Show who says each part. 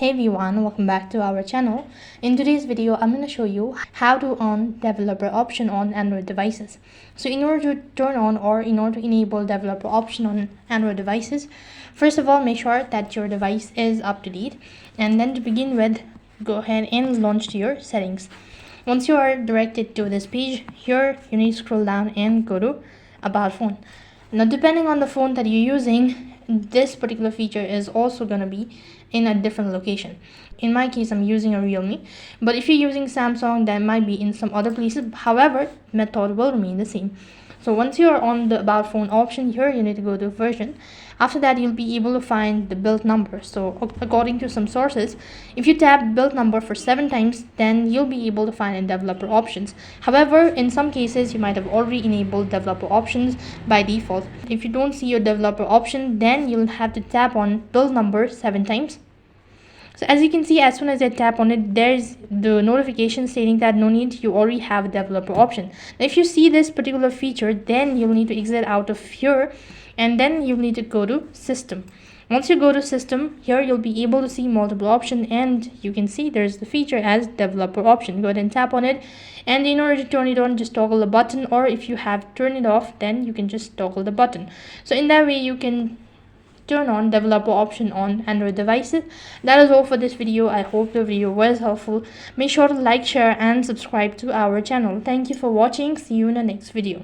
Speaker 1: Hey everyone, welcome back to our channel. In today's video, I'm going to show you how to on developer option on Android devices. So in order to turn on or in order to enable developer option on Android devices, first of all, make sure that your device is up to date. And then to begin with, go ahead and launch to your settings. Once you are directed to this page, here you need to scroll down and go to About Phone. Now, depending on the phone that you're using, this particular feature is also going to be in a different location. In my case, I'm using a Realme, but if you're using Samsung, that might be in some other places. However, method will remain the same. So once you're on the About Phone option here, you need to go to version. After that, you'll be able to find the build number. So according to some sources, if you tap build number for 7 times, then you'll be able to find in developer options. However, in some cases, you might have already enabled developer options by default. If you don't see your developer option, then you'll have to tap on build number 7 times. So as you can see, as soon as I tap on it, there's the notification stating that no need, you already have a developer option. Now, if you see this particular feature, then you'll need to exit out of here and then you'll need to go to system. Once you go to system, here you'll be able to see multiple options, and you can see there's the feature as developer option. Go ahead and tap on it, and in order to turn it on, just toggle the button, or if you have turned it off, then you can just toggle the button. So in that way you can turn on developer option on Android devices. That is all for this video. I hope the video was helpful. Make sure to like, share and subscribe to our channel. Thank you for watching. See you in the next video.